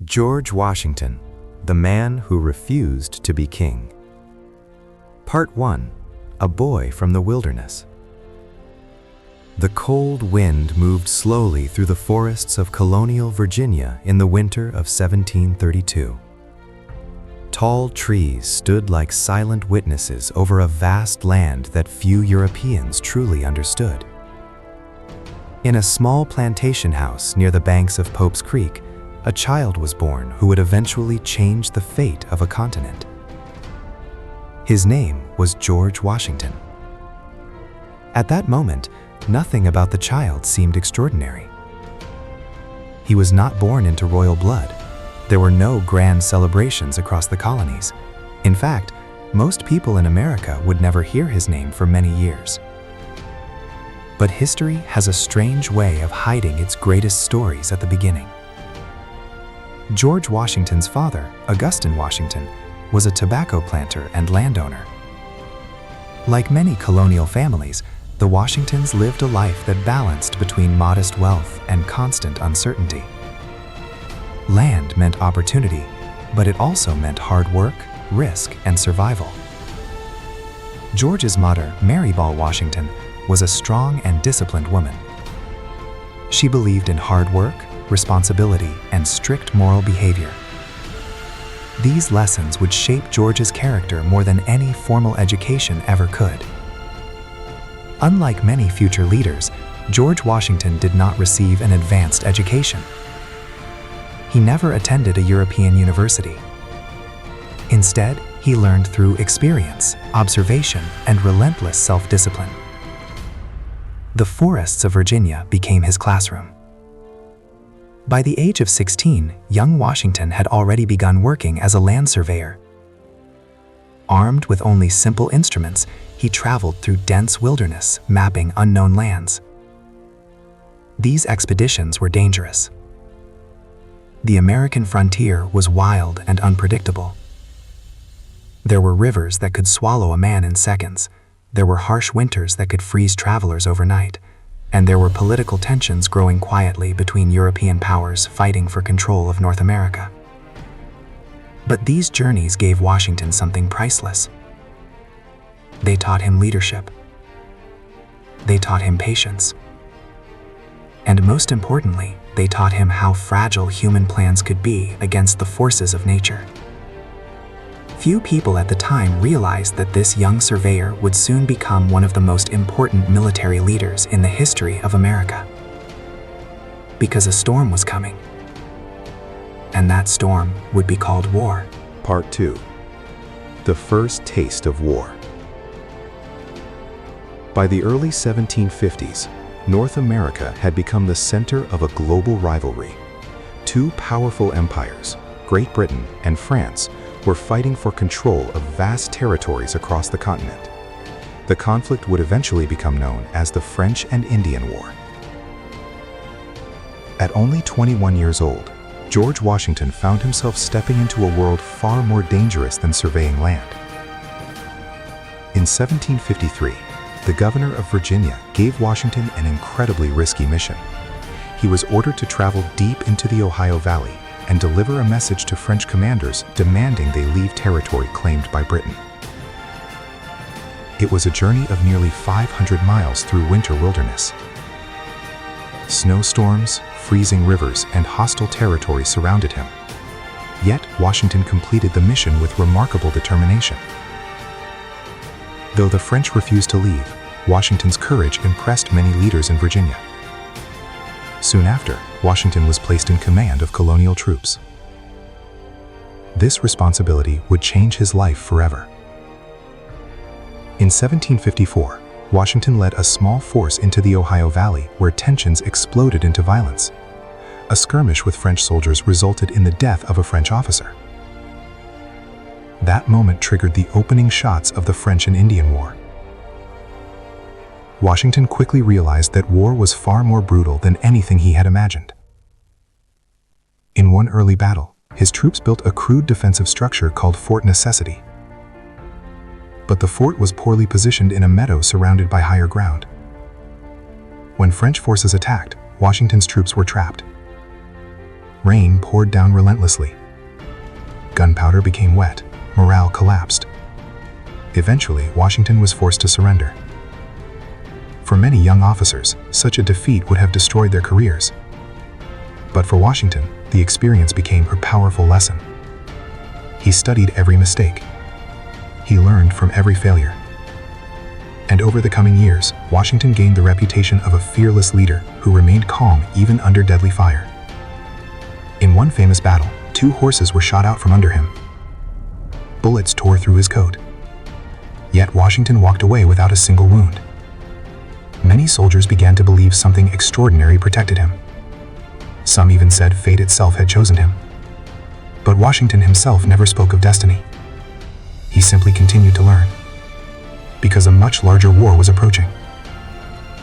George Washington, the man who refused to be king. Part 1. A Boy from the Wilderness. The cold wind moved slowly through the forests of colonial Virginia in the winter of 1732. Tall trees stood like silent witnesses over a vast land that few Europeans truly understood. In a small plantation house near the banks of Pope's Creek, a child was born who would eventually change the fate of a continent. His name was George Washington. At that moment, nothing about the child seemed extraordinary. He was not born into royal blood. There were no grand celebrations across the colonies. In fact, most people in America would never hear his name for many years. But history has a strange way of hiding its greatest stories at the beginning. George Washington's father, Augustine Washington, was a tobacco planter and landowner. Like many colonial families, the Washingtons lived a life that balanced between modest wealth and constant uncertainty. Land meant opportunity, but it also meant hard work, risk, and survival. George's mother, Mary Ball Washington, was a strong and disciplined woman. She believed in hard work, responsibility, and strict moral behavior. These lessons would shape George's character more than any formal education ever could. Unlike many future leaders, George Washington did not receive an advanced education. He never attended a European university. Instead, he learned through experience, observation, and relentless self-discipline. The forests of Virginia became his classroom. By the age of 16, young Washington had already begun working as a land surveyor. Armed with only simple instruments, he traveled through dense wilderness, mapping unknown lands. These expeditions were dangerous. The American frontier was wild and unpredictable. There were rivers that could swallow a man in seconds. There were harsh winters that could freeze travelers overnight. And there were political tensions growing quietly between European powers fighting for control of North America. But these journeys gave Washington something priceless. They taught him leadership. They taught him patience. And most importantly, they taught him how fragile human plans could be against the forces of nature. Few people at the time realized that this young surveyor would soon become one of the most important military leaders in the history of America. Because a storm was coming. And that storm would be called war. Part 2. The first taste of war. By the early 1750s, North America had become the center of a global rivalry. Two powerful empires, Great Britain and France, were fighting for control of vast territories across the continent. The conflict would eventually become known as the French and Indian War. At only 21 years old, George Washington found himself stepping into a world far more dangerous than surveying land. In 1753, the governor of Virginia gave Washington an incredibly risky mission. He was ordered to travel deep into the Ohio Valley and deliver a message to French commanders demanding they leave territory claimed by Britain. It was a journey of nearly 500 miles through winter wilderness. Snowstorms, freezing rivers, and hostile territory surrounded him. Yet, Washington completed the mission with remarkable determination. Though the French refused to leave, Washington's courage impressed many leaders in Virginia. Soon after, Washington was placed in command of colonial troops. This responsibility would change his life forever. In 1754, Washington led a small force into the Ohio Valley where tensions exploded into violence. A skirmish with French soldiers resulted in the death of a French officer. That moment triggered the opening shots of the French and Indian War. Washington quickly realized that war was far more brutal than anything he had imagined. In one early battle, his troops built a crude defensive structure called Fort Necessity. But the fort was poorly positioned in a meadow surrounded by higher ground. When French forces attacked, Washington's troops were trapped. Rain poured down relentlessly. Gunpowder became wet. Morale collapsed. Eventually, Washington was forced to surrender. For many young officers, such a defeat would have destroyed their careers. But for Washington, the experience became a powerful lesson. He studied every mistake. He learned from every failure. And over the coming years, Washington gained the reputation of a fearless leader who remained calm even under deadly fire. In one famous battle, 2 horses were shot out from under him. Bullets tore through his coat. Yet Washington walked away without a single wound. Many soldiers began to believe something extraordinary protected him. Some even said fate itself had chosen him. But Washington himself never spoke of destiny. He simply continued to learn. Because a much larger war was approaching,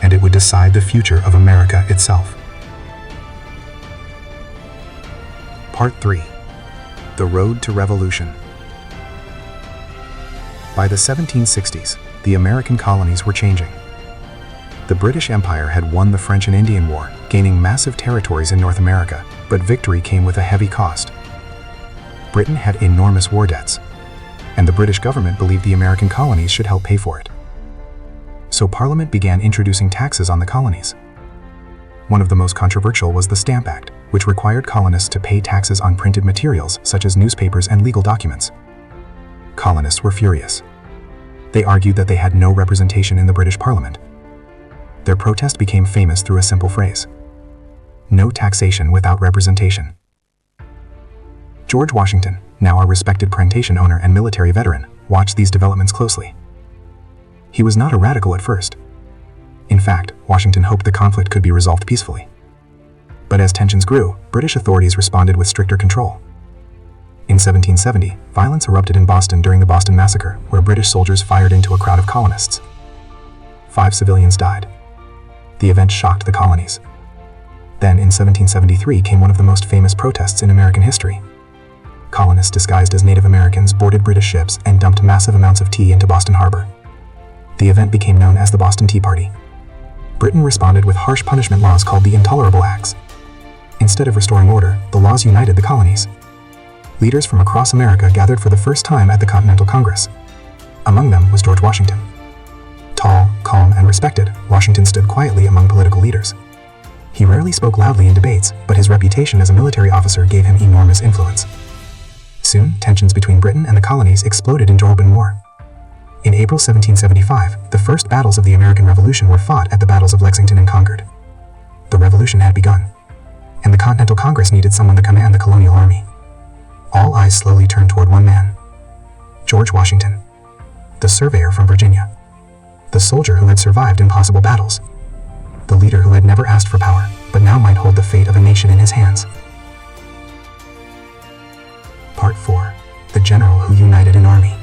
and it would decide the future of America itself. Part 3. The Road to Revolution. By the 1760s, the American colonies were changing. The British Empire had won the French and Indian War, gaining massive territories in North America, but victory came with a heavy cost. Britain had enormous war debts, and the British government believed the American colonies should help pay for it. So Parliament began introducing taxes on the colonies. One of the most controversial was the Stamp Act, which required colonists to pay taxes on printed materials such as newspapers and legal documents. Colonists were furious. They argued that they had no representation in the British Parliament. Their protest became famous through a simple phrase: no taxation without representation. George Washington, now a respected plantation owner and military veteran, watched these developments closely. He was not a radical at first. In fact, Washington hoped the conflict could be resolved peacefully. But as tensions grew, British authorities responded with stricter control. In 1770, violence erupted in Boston during the Boston Massacre, where British soldiers fired into a crowd of colonists. 5 civilians died. The event shocked the colonies. Then, in 1773, came one of the most famous protests in American history. Colonists disguised as Native Americans boarded British ships and dumped massive amounts of tea into Boston Harbor. The event became known as the Boston Tea Party. Britain responded with harsh punishment laws called the Intolerable Acts. Instead of restoring order, the laws united the colonies. Leaders from across America gathered for the first time at the Continental Congress. Among them was George Washington. Tall, calm, and respected, Washington stood quietly among political leaders. He rarely spoke loudly in debates, but his reputation as a military officer gave him enormous influence. Soon, tensions between Britain and the colonies exploded into open war. In April 1775, the first battles of the American Revolution were fought at the battles of Lexington and Concord. The revolution had begun, and the Continental Congress needed someone to command the colonial army. All eyes slowly turned toward one man: George Washington, the surveyor from Virginia, the soldier who had survived impossible battles, the leader who had never asked for power, but now might hold the fate of a nation in his hands. Part 4. The General Who United an Army.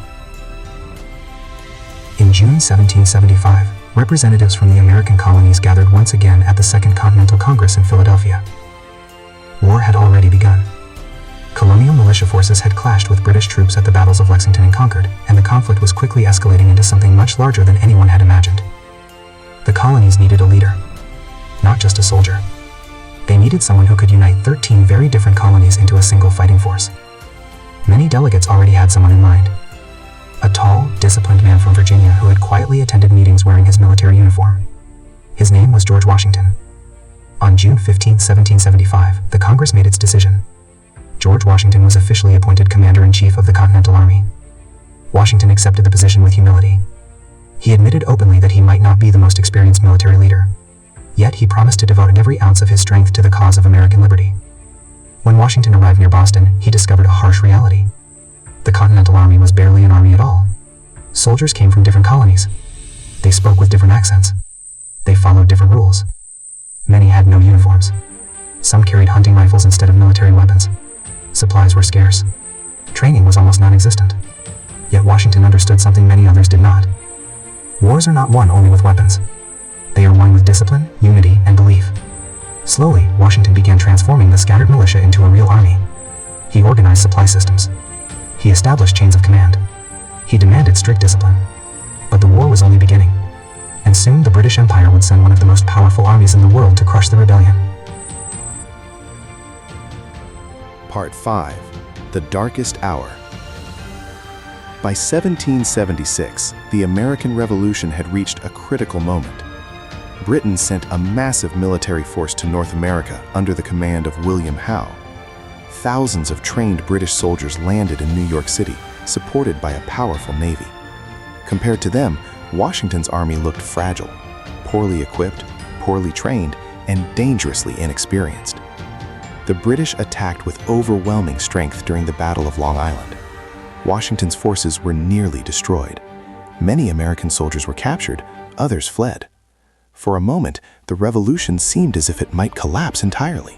In June 1775, representatives from the American colonies gathered once again at the Second Continental Congress in Philadelphia. War had already begun. Colonial militia forces had clashed with British troops at the battles of Lexington and Concord, and the conflict was quickly escalating into something much larger than anyone had imagined. The colonies needed a leader, not just a soldier. They needed someone who could unite 13 very different colonies into a single fighting force. Many delegates already had someone in mind: a tall, disciplined man from Virginia who had quietly attended meetings wearing his military uniform. His name was George Washington. On June 15, 1775, the Congress made its decision. George Washington was officially appointed Commander-in-Chief of the Continental Army. Washington accepted the position with humility. He admitted openly that he might not be the most experienced military leader. Yet he promised to devote every ounce of his strength to the cause of American liberty. When Washington arrived near Boston, he discovered a harsh reality. The Continental Army was barely an army at all. Soldiers came from different colonies. They spoke with different accents. They followed different rules. Many had no uniforms. Some carried hunting rifles instead of military weapons. Supplies were scarce. Training was almost non-existent. Yet Washington understood something many others did not. Wars are not won only with weapons. They are won with discipline, unity, and belief. Slowly, Washington began transforming the scattered militia into a real army. He organized supply systems. He established chains of command. He demanded strict discipline. But the war was only beginning, and soon the British Empire would send one of the most powerful armies in the world to crush the rebellion. Part 5: The Darkest Hour. By 1776, the American Revolution had reached a critical moment. Britain sent a massive military force to North America under the command of William Howe. Thousands of trained British soldiers landed in New York City, supported by a powerful navy. Compared to them, Washington's army looked fragile, poorly equipped, poorly trained, and dangerously inexperienced. The British attacked with overwhelming strength during the Battle of Long Island. Washington's forces were nearly destroyed. Many American soldiers were captured, others fled. For a moment, the revolution seemed as if it might collapse entirely.